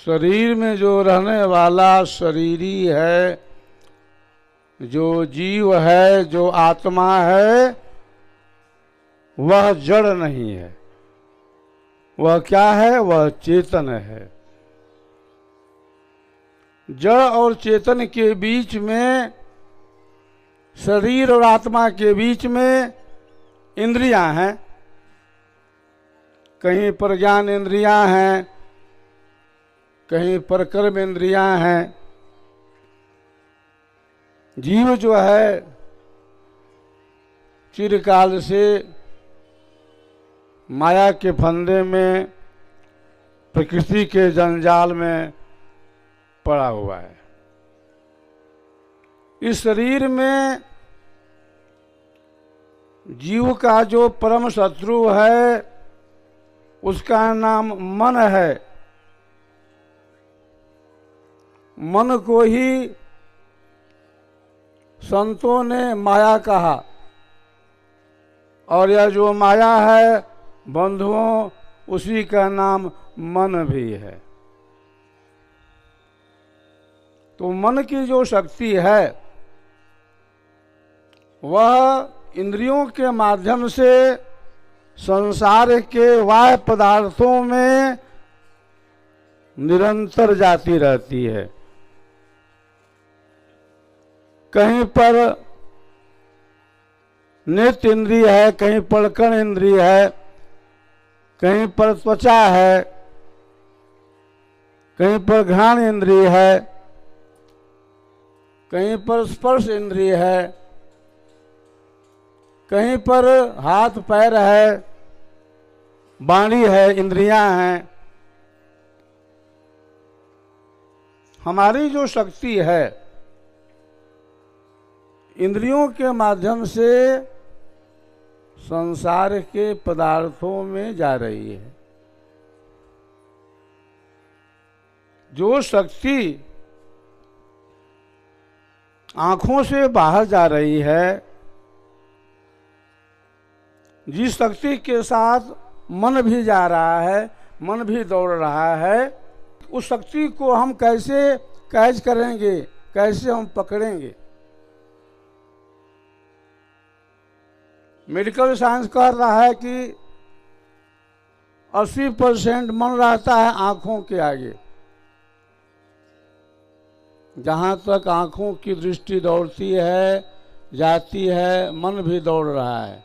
शरीर में जो रहने वाला शरीरी है, जो जीव है, जो आत्मा है, वह जड़ नहीं है। वह क्या है? वह चेतन है। जड़ और चेतन के बीच में, शरीर और आत्मा के बीच में इंद्रियां हैं। कहीं पर ज्ञान इंद्रियां हैं, कहीं पर कर्म इंद्रियां हैं। जीव जो है चिरकाल से माया के फंदे में, प्रकृति के जंजाल में पड़ा हुआ है। इस शरीर में जीव का जो परम शत्रु है, उसका नाम मन है। मन को ही संतों ने माया कहा, और यह जो माया है बंधुओं, उसी का नाम मन भी है। तो मन की जो शक्ति है वह इंद्रियों के माध्यम से संसार के बाह्य पदार्थों में निरंतर जाती रहती है। कहीं पर नेत्र इंद्रिय है, कहीं पर कर्ण इंद्रिय है, कहीं पर त्वचा है, कहीं पर घ्राण इंद्रिय है, कहीं पर स्पर्श इंद्रिय है, कहीं पर हाथ पैर है, वाणी है, इंद्रियां हैं। हमारी जो शक्ति है इंद्रियों के माध्यम से संसार के पदार्थों में जा रही है। जो शक्ति आंखों से बाहर जा रही है, जिस शक्ति के साथ मन भी जा रहा है, मन भी दौड़ रहा है, उस शक्ति को हम कैसे कैच करेंगे, कैसे हम पकड़ेंगे? मेडिकल साइंस कह रहा है कि 80% मन रहता है आंखों के आगे। जहां तक आंखों की दृष्टि दौड़ती है, जाती है, मन भी दौड़ रहा है।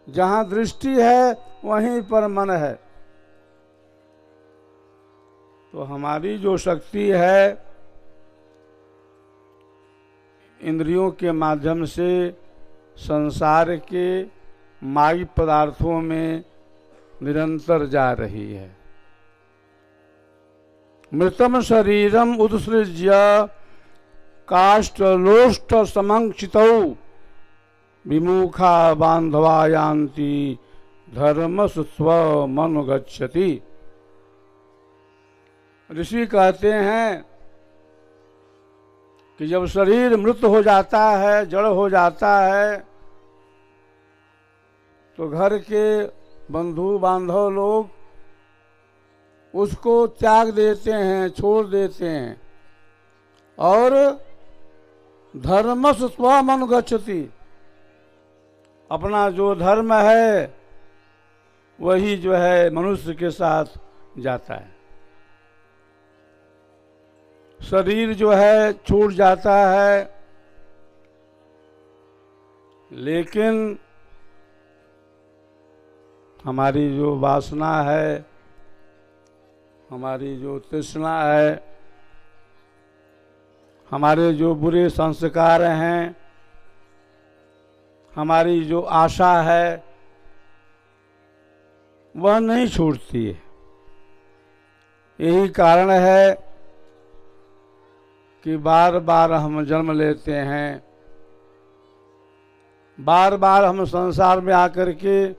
जहां दृष्टि है वहीं पर मन है। तो हमारी जो शक्ति है इंद्रियों के माध्यम से संसार के माई पदार्थों में निरंतर जा रही है। मृतम शरीरम उत्सृज्य काष्ठ लोष्ट समंक्षितौ विमुखा बांधवा यान्ति धर्म स्व मन गच्छति। ऋषि कहते हैं कि जब शरीर मृत हो जाता है, जड़ हो जाता है, तो घर के बंधु बांधव लोग उसको त्याग देते हैं, छोड़ देते हैं, और धर्म स्व मन गच्छति, अपना जो धर्म है वही जो है मनुष्य के साथ जाता है। शरीर जो है छूट जाता है, लेकिन हमारी जो वासना है, हमारी जो तृष्णा है, हमारे जो बुरे संस्कार हैं, हमारी जो आशा है, वह नहीं छूटती है। यही कारण है कि बार बार हम जन्म लेते हैं, बार बार हम संसार में आकर के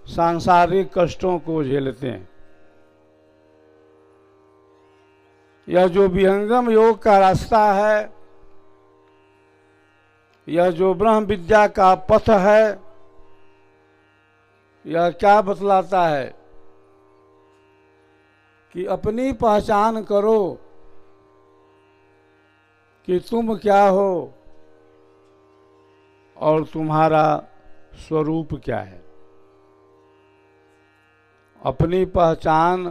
सांसारिक कष्टों को झेलते हैं। यह जो विहंगम योग का रास्ता है, यह जो ब्रह्म विद्या का पथ है, यह क्या बतलाता है कि अपनी पहचान करो कि तुम क्या हो और तुम्हारा स्वरूप क्या है। अपनी पहचान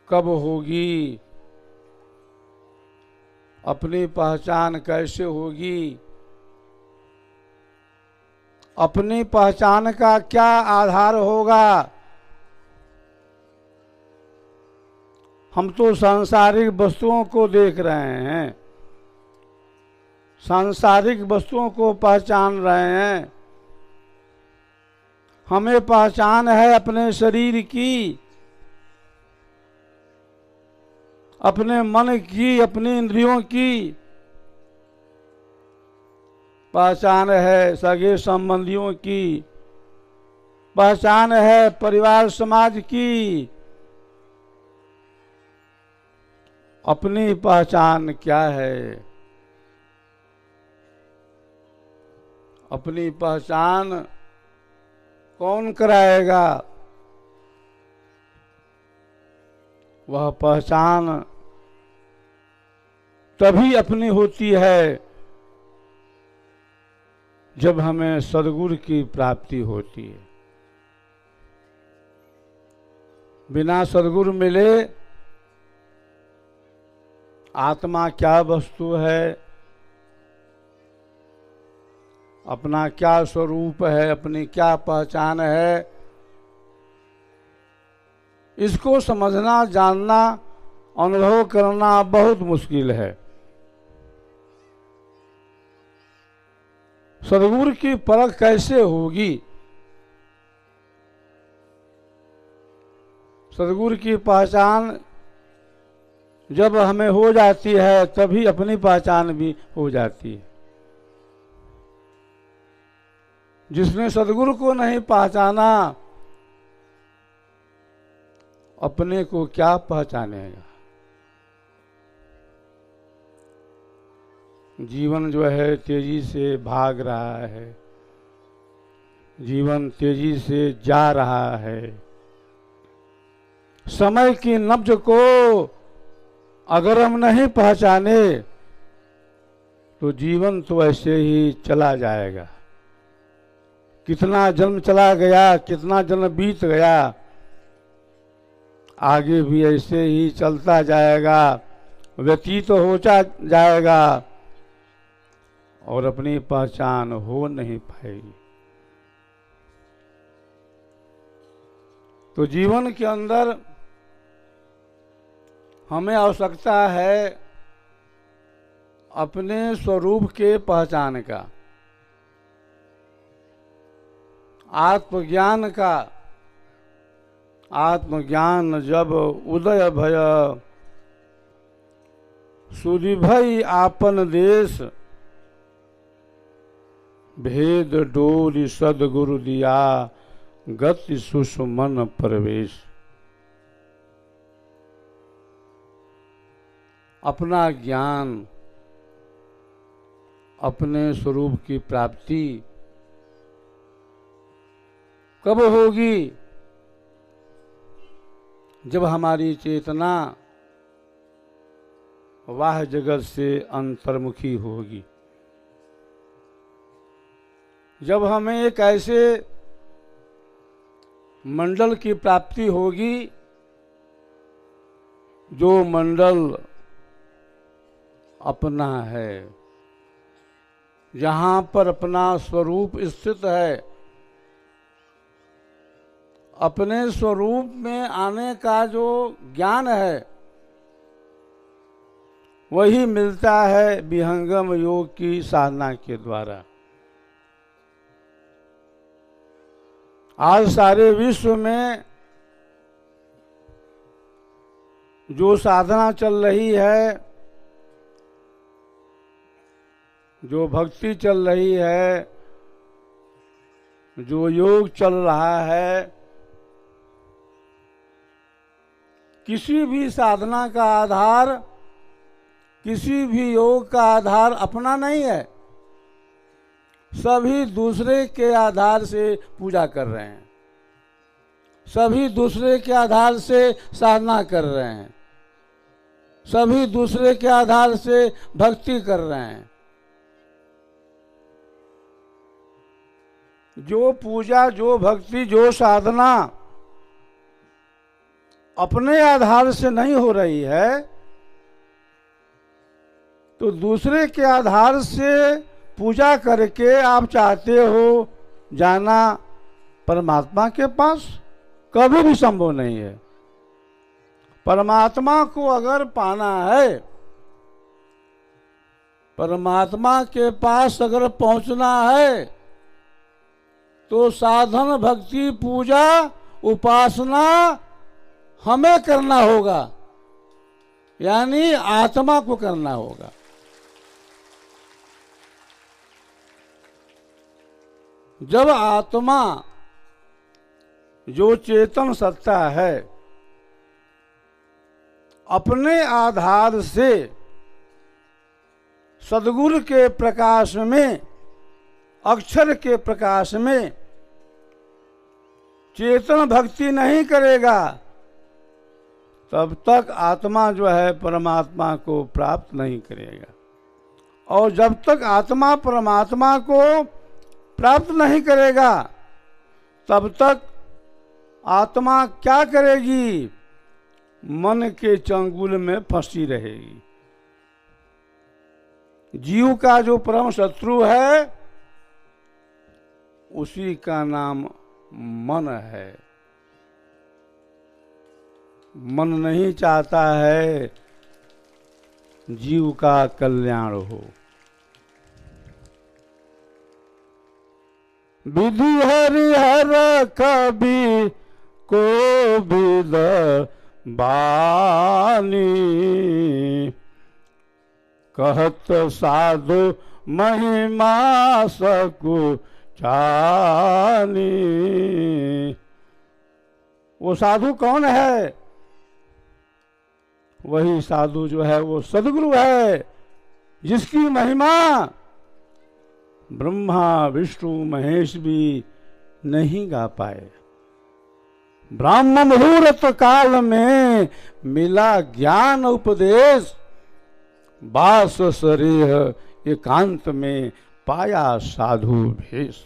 कब होगी, अपनी पहचान कैसे होगी, अपनी पहचान का क्या आधार होगा। हम तो सांसारिक वस्तुओं को देख रहे हैं, सांसारिक वस्तुओं को पहचान रहे हैं। हमें पहचान है अपने शरीर की, अपने मन की, अपनी इंद्रियों की। पहचान है सगे संबंधियों की, पहचान है परिवार समाज की। अपनी पहचान क्या है? अपनी पहचान कौन कराएगा? वह पहचान तभी अपनी होती है जब हमें सद्गुरु की प्राप्ति होती है। बिना सद्गुरु मिले आत्मा क्या वस्तु है, अपना क्या स्वरूप है, अपनी क्या पहचान है, इसको समझना, जानना, अनुभव करना बहुत मुश्किल है। सद्गुरु की परख कैसे होगी? सद्गुरु की पहचान जब हमें हो जाती है तभी अपनी पहचान भी हो जाती है। जिसने सद्गुरु को नहीं पहचाना अपने को क्या पहचानेगा। जीवन जो है तेजी से भाग रहा है, जीवन तेजी से जा रहा है। समय की नब्ज को अगर हम नहीं पहचाने तो जीवन तो ऐसे ही चला जाएगा। कितना जन्म चला गया, कितना जन्म बीत गया, आगे भी ऐसे ही चलता जाएगा, व्यतीत होता जाएगा और अपनी पहचान हो नहीं पाएगी। तो जीवन के अंदर हमें आवश्यकता है अपने स्वरूप के पहचान का, आत्मज्ञान का। आत्मज्ञान जब उदय भय, सुधिभई आपन देश, भेद डोरी सद्गुरु दिया, गति सुषमन प्रवेश। अपना ज्ञान, अपने स्वरूप की प्राप्ति कब होगी? जब हमारी चेतना वाह जगत से अंतर्मुखी होगी, जब हमें एक ऐसे मंडल की प्राप्ति होगी जो मंडल अपना है, जहां पर अपना स्वरूप स्थित है। अपने स्वरूप में आने का जो ज्ञान है वही मिलता है विहंगम योग की साधना के द्वारा। आज सारे विश्व में जो साधना चल रही है, जो भक्ति चल रही है, जो योग चल रहा है, किसी भी साधना का आधार, किसी भी योग का आधार अपना नहीं है। सभी दूसरे के आधार से पूजा कर रहे हैं। सभी दूसरे के आधार से साधना कर रहे हैं, सभी दूसरे के आधार से भक्ति कर रहे हैं। जो पूजा, जो भक्ति, जो साधना अपने आधार से नहीं हो रही है, तो दूसरे के आधार से पूजा करके आप चाहते हो जाना परमात्मा के पास, कभी भी संभव नहीं है। परमात्मा को अगर पाना है, परमात्मा के पास अगर पहुंचना है, तो साधन, भक्ति, पूजा, उपासना हमें करना होगा, यानी आत्मा को करना होगा। जब आत्मा, जो चेतन सत्ता है, अपने आधार से सद्गुरु के प्रकाश में, अक्षर के प्रकाश में चेतन भक्ति नहीं करेगा, तब तक आत्मा जो है परमात्मा को प्राप्त नहीं करेगा। और जब तक आत्मा परमात्मा को प्राप्त नहीं करेगा, तब तक आत्मा क्या करेगी? मन के चंगुल में फंसी रहेगी। जीव का जो परम शत्रु है, उसी का नाम मन है। मन नहीं चाहता है जीव का कल्याण हो। विधि हरिहर कवि को विद बानी, कहत साधु महिमा सकु जानी। वो साधु कौन है? वही साधु जो है वो सद्गुरु है, जिसकी महिमा ब्रह्मा विष्णु महेश भी नहीं गा पाए। ब्राह्म मुहूर्त काल में मिला ज्ञान उपदेश, बास सरेह एकांत में पाया साधु भेष।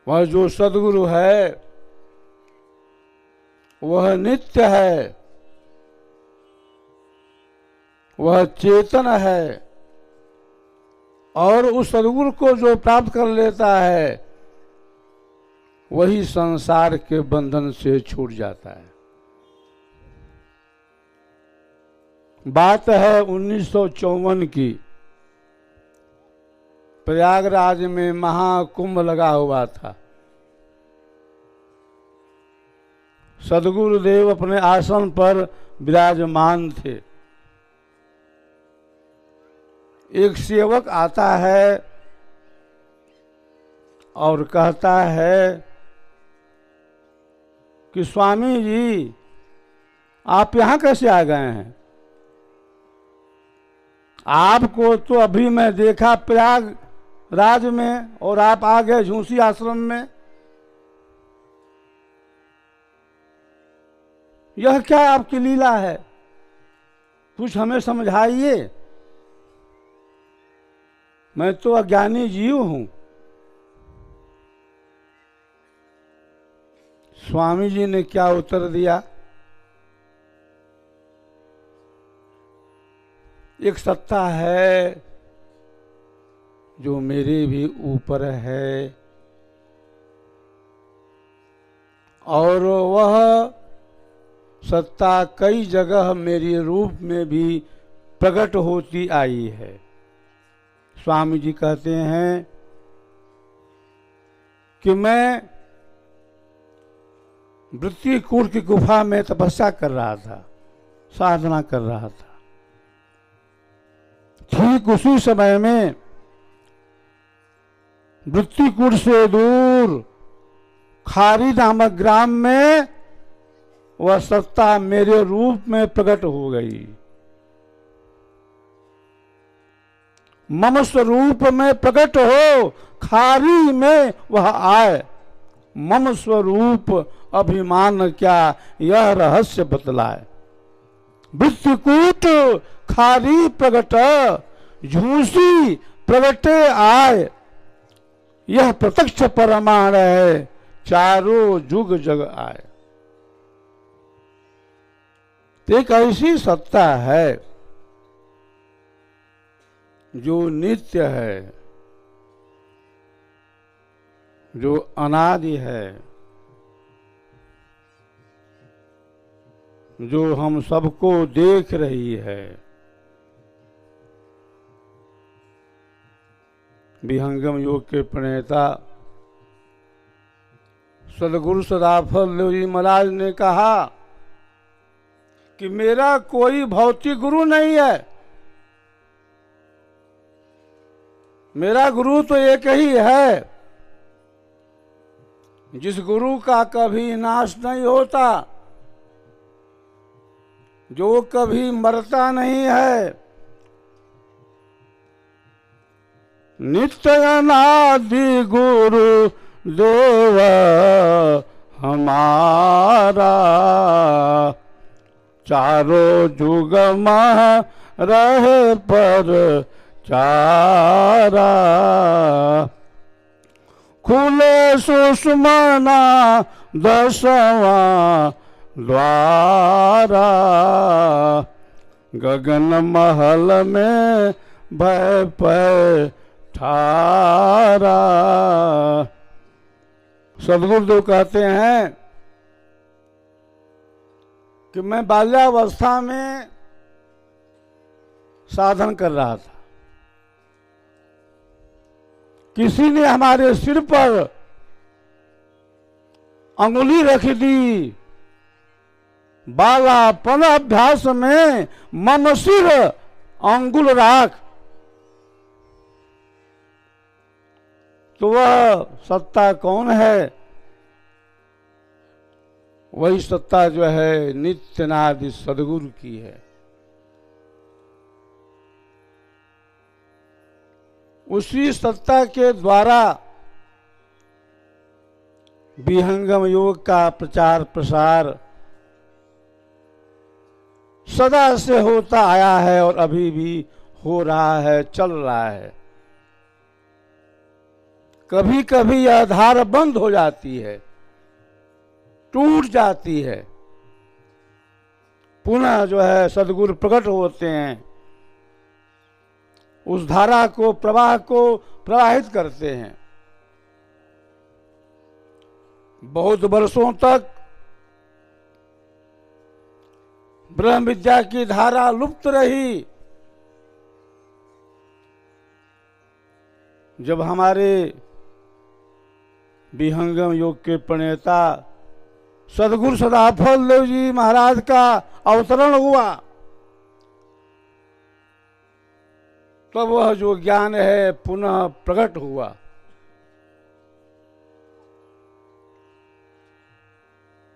वह जो सद्गुरु है वह नित्य है, वह चेतन है, और उस सद्गुरु को जो प्राप्त कर लेता है वही संसार के बंधन से छूट जाता है। बात है 1954 की। प्रयागराज में महाकुंभ लगा हुआ था। सद्गुरुदेव अपने आसन पर विराजमान थे। एक सेवक आता है और कहता है कि स्वामी जी, आप यहां कैसे आ गए हैं? आपको तो अभी मैं देखा प्रयागराज में, और आप आ गए झूसी आश्रम में। यह क्या आपकी लीला है? कुछ हमें समझाइए। मैं तो अज्ञानी जीव हूं। स्वामी जी ने क्या उत्तर दिया? एक सत्ता है जो मेरे भी ऊपर है, और वह सत्ता कई जगह मेरे रूप में भी प्रकट होती आई है। स्वामी जी कहते हैं कि मैं वृत्तिकूट की गुफा में तपस्या कर रहा था, साधना कर रहा था। ठीक उसी समय में वृत्तिकूट से दूर खारी नामक ग्राम में वह सत्ता मेरे रूप में प्रकट हो गई। मम स्वरूप में प्रकट हो खारी में वह आए मम स्वरूप अभिमान क्या यह रहस्य बतलाए। वृत्तिकूट खारी प्रगट झूसी प्रगटे आय, यह प्रत्यक्ष प्रमाण है चारों जुग जग आए। एक ऐसी सत्ता है जो नित्य है, जो अनादि है, जो हम सबको देख रही है। विहंगम योग के प्रणेता सदगुरु सदाफल जी महाराज ने कहा कि मेरा कोई भौतिक गुरु नहीं है, मेरा गुरु तो एक ही है, जिस गुरु का कभी नाश नहीं होता, जो कभी मरता नहीं है। नित्य अनादि गुरु देव हमारा, चारों जुग में रहे पर चारा। खुले सुषमना दसवां द्वारा, गगन महल में भय पे ठारा। सदगुरुदेव कहते हैं कि मैं बाल्यावस्था में साधन कर रहा था, किसी ने हमारे सिर पर अंगुली रख दी, बालापन अभ्यास में मम सिर अंगुल राख। तो वह सत्ता कौन है? वही सत्ता जो है नित्यनादि सदगुरु की है। उसी सत्ता के द्वारा विहंगम योग का प्रचार प्रसार सदा से होता आया है और अभी भी हो रहा है, चल रहा है। कभी कभी यह धार बंद हो जाती है, टूट जाती है, पुनः जो है सदगुरु प्रकट होते हैं, उस धारा को, प्रवाह को प्रवाहित करते हैं। बहुत वर्षों तक ब्रह्म विद्या की धारा लुप्त रही। जब हमारे विहंगम योग के प्रणेता सदगुरु सदाफल देव जी महाराज का अवतरण हुआ, तब वह जो ज्ञान है पुनः प्रकट हुआ।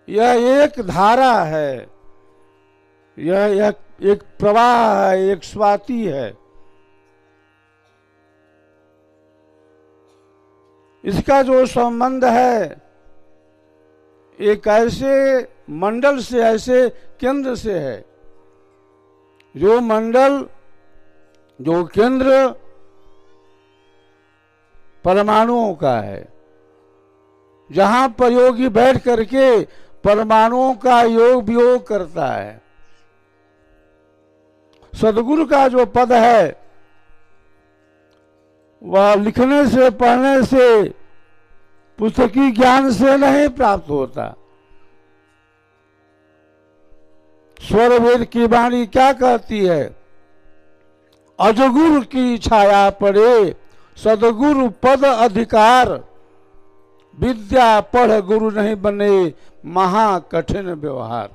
यह एक धारा है, यह एक प्रवाह है, एक स्वाति है। इसका जो संबंध है एक ऐसे मंडल से, ऐसे केंद्र से है, जो मंडल, जो केंद्र परमाणुओं का है, जहां पर योगी बैठ करके परमाणुओं का योग वियोग करता है। सदगुरु का जो पद है वह लिखने से, पढ़ने से, पुस्तकी ज्ञान से नहीं प्राप्त होता। स्वर वेद की वाणी क्या कहती है? अजगुरु की छाया पड़े सदगुरु पद अधिकार, विद्या पढ़ गुरु नहीं बने महा कठिन व्यवहार।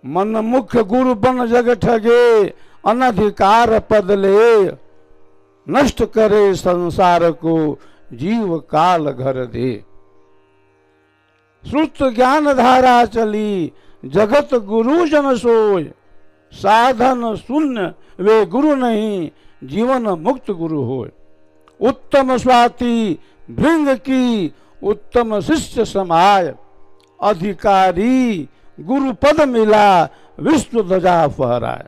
मन मुख्य गुरु बन जग ठगे, अनधिकार पद ले, नष्ट करे संसार को जीव काल घर दे। श्रुत ज्ञान धारा चली जगत गुरु जन सोय, साधन शून्य वे गुरु नहीं जीवन मुक्त गुरु होय। उत्तम स्वाति भृंग की उत्तम शिष्य समाय, अधिकारी गुरु पद मिला विश्व ध्वजा फहराए।